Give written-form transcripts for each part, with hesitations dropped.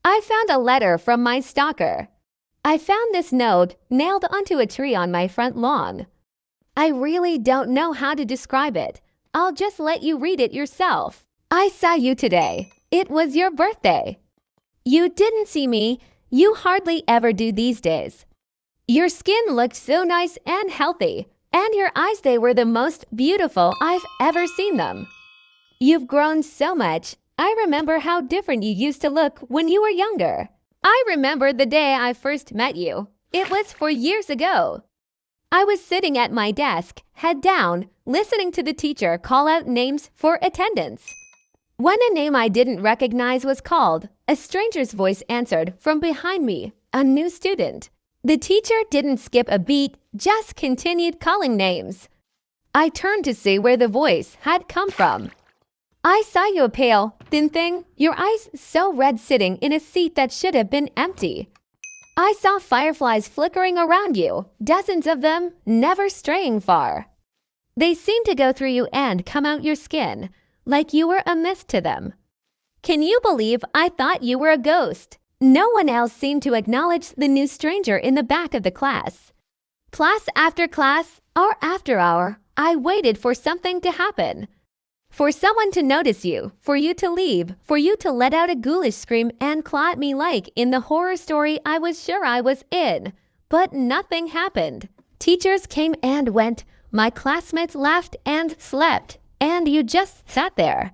I found a letter from my stalker. I found this note nailed onto a tree on my front lawn. I really don't know how to describe it. I'll just let you read it yourself. I saw you today. It was your birthday. You didn't see me. You hardly ever do these days. Your skin looked so nice and healthy, and your eyes, they were the most beautiful I've ever seen them. You've grown so much. I remember how different you used to look when you were younger. I remember the day I first met you. It was 4 years ago. I was sitting at my desk, head down, listening to the teacher call out names for attendance. When a name I didn't recognize was called, a stranger's voice answered from behind me, a new student. The teacher didn't skip a beat, just continued calling names. I turned to see where the voice had come from. I saw you, a pale, thin thing, your eyes so red, sitting in a seat that should have been empty. I saw fireflies flickering around you, dozens of them, never straying far. They seemed to go through you and come out your skin, like you were a mist to them. Can you believe I thought you were a ghost? No one else seemed to acknowledge the new stranger in the back of the class. Class after class, hour after hour, I waited for something to happen. For someone to notice you, for you to leave, for you to let out a ghoulish scream and claw at me like in the horror story I was sure I was in. But nothing happened. Teachers came and went, my classmates laughed and slept, and you just sat there.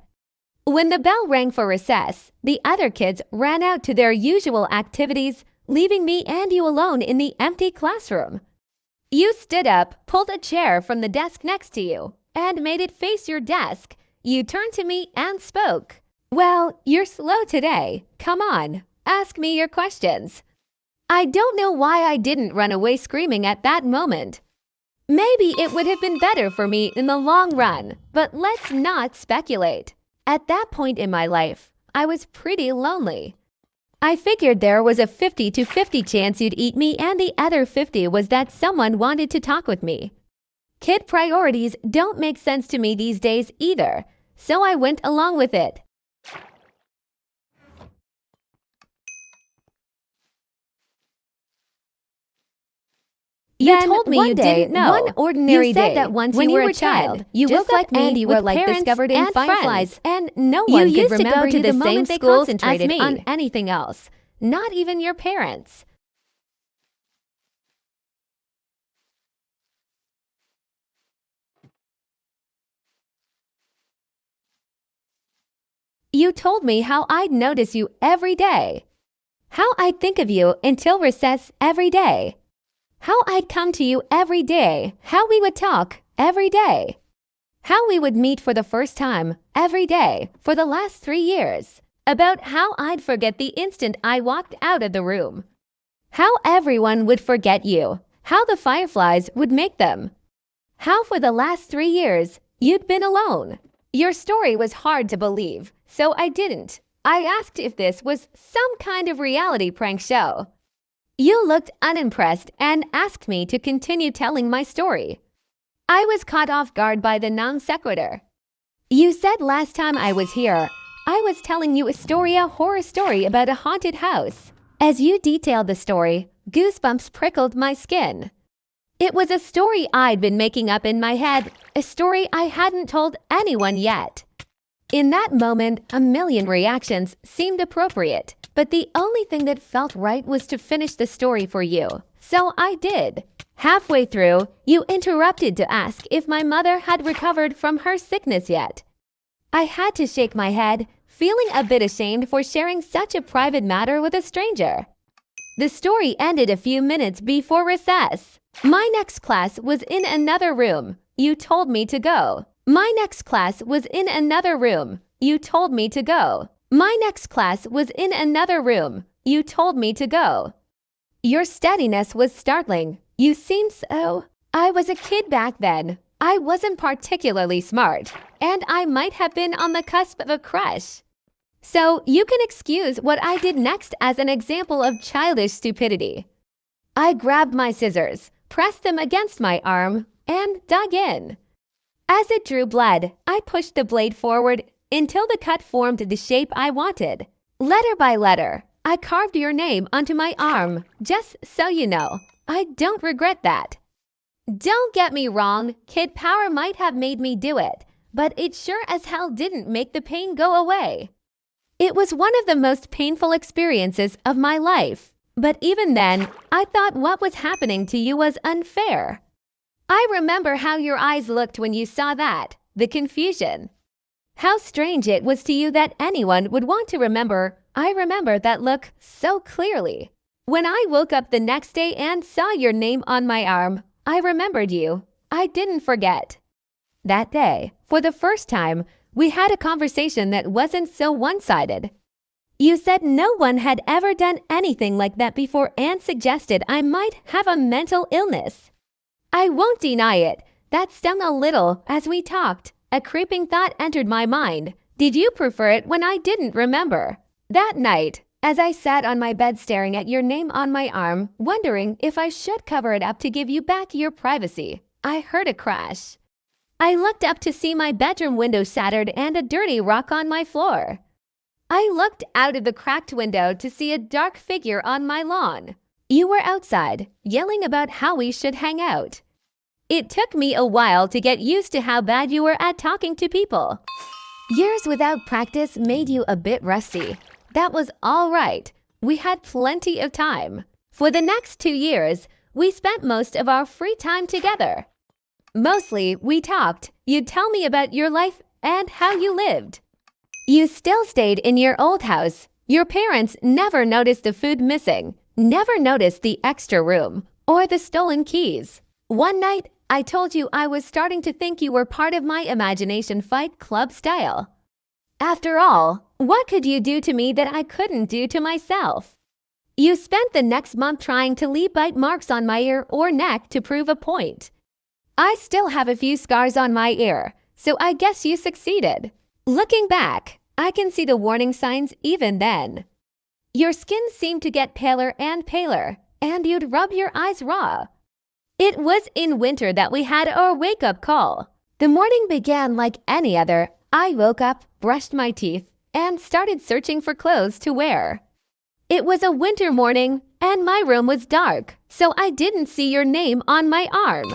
When the bell rang for recess, the other kids ran out to their usual activities, leaving me and you alone in the empty classroom. You stood up, pulled a chair from the desk next to you, and made it face your desk. You turned to me and spoke. Well, you're slow today. Come on, ask me your questions. I don't know why I didn't run away screaming at that moment. Maybe it would have been better for me in the long run, but let's not speculate. At that point in my life, I was pretty lonely. I figured there was a 50-50 chance you'd eat me, and the other 50 was that someone wanted to talk with me. Kid priorities don't make sense to me these days either, so I went along with it. You told me you didn't know. One ordinary day, you said that once when you were a child, you looked like me, and you were like discovered in fireflies, and no one could remember you the same schools as me on anything else, not even your parents. You told me how I'd notice you every day, how I'd think of you until recess every day, how I'd come to you every day, how we would talk every day, how we would meet for the first time every day for the last 3 years, about how I'd forget the instant I walked out of the room, how everyone would forget you, how the fireflies would make them, how for the last 3 years you'd been alone. Your story was hard to believe, so I didn't. I asked if this was some kind of reality prank show. You looked unimpressed and asked me to continue telling my story. I was caught off guard by the non sequitur. You said last time I was here, I was telling you a horror story about a haunted house. As you detailed the story, goosebumps prickled my skin. It was a story I'd been making up in my head, a story I hadn't told anyone yet. In that moment, a million reactions seemed appropriate, but the only thing that felt right was to finish the story for you. So I did. Halfway through, you interrupted to ask if my mother had recovered from her sickness yet. I had to shake my head, feeling a bit ashamed for sharing such a private matter with a stranger. The story ended a few minutes before recess. My next class was in another room. You told me to go. My next class was in another room. You told me to go. My next class was in another room. You told me to go. Your steadiness was startling. You seemed so... I was a kid back then. I wasn't particularly smart, and I might have been on the cusp of a crush. So you can excuse what I did next as an example of childish stupidity. I grabbed my scissors, pressed them against my arm, and dug in. As it drew blood, I pushed the blade forward until the cut formed the shape I wanted. Letter by letter, I carved your name onto my arm, just so you know. I don't regret that. Don't get me wrong, kid power might have made me do it, but it sure as hell didn't make the pain go away. It was one of the most painful experiences of my life, but even then, I thought what was happening to you was unfair. I remember how your eyes looked when you saw that, the confusion. How strange it was to you that anyone would want to remember. I remember that look so clearly. When I woke up the next day and saw your name on my arm, I remembered you. I didn't forget. That day, for the first time, we had a conversation that wasn't so one-sided. You said no one had ever done anything like that before and suggested I might have a mental illness. I won't deny it. That stung a little as we talked. A creeping thought entered my mind. Did you prefer it when I didn't remember? That night, as I sat on my bed staring at your name on my arm, wondering if I should cover it up to give you back your privacy, I heard a crash. I looked up to see my bedroom window shattered and a dirty rock on my floor. I looked out of the cracked window to see a dark figure on my lawn. You were outside, yelling about how we should hang out. It took me a while to get used to how bad you were at talking to people. Years without practice made you a bit rusty. That was all right. We had plenty of time. For the next 2 years, we spent most of our free time together. Mostly, we talked. You'd tell me about your life and how you lived. You still stayed in your old house. Your parents never noticed the food missing, never noticed the extra room, or the stolen keys. One night, I told you I was starting to think you were part of my imagination Fight Club style. After all, what could you do to me that I couldn't do to myself? You spent the next month trying to leave bite marks on my ear or neck to prove a point. I still have a few scars on my ear, so I guess you succeeded. Looking back, I can see the warning signs even then. Your skin seemed to get paler and paler, and you'd rub your eyes raw. It was in winter that we had our wake-up call. The morning began like any other. I woke up, brushed my teeth, and started searching for clothes to wear. It was a winter morning, and my room was dark, so I didn't see your name on my arm.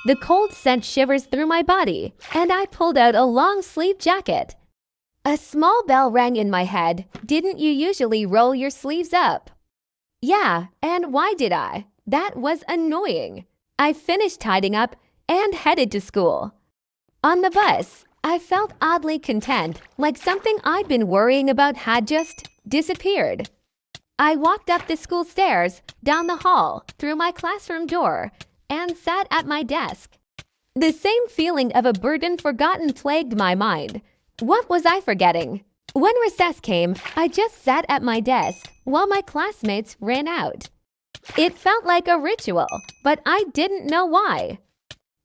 The cold sent shivers through my body, and I pulled out a long-sleeve jacket. A small bell rang in my head. Didn't you usually roll your sleeves up? Yeah, and why did I? That was annoying. I finished tidying up and headed to school. On the bus, I felt oddly content, like something I'd been worrying about had just disappeared. I walked up the school stairs, down the hall, through my classroom door, and sat at my desk. The same feeling of a burden forgotten plagued my mind. What was I forgetting? When recess came, I just sat at my desk while my classmates ran out. It felt like a ritual, but I didn't know why.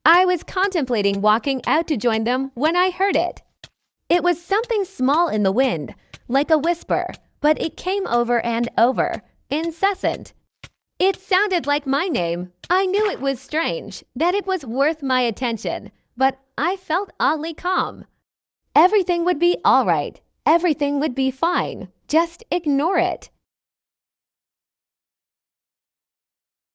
I was contemplating walking out to join them when I heard it. It was something small in the wind, like a whisper, but it came over and over, incessant. It sounded like my name. I knew it was strange, that it was worth my attention, but I felt oddly calm. Everything would be all right. Everything would be fine. Just ignore it.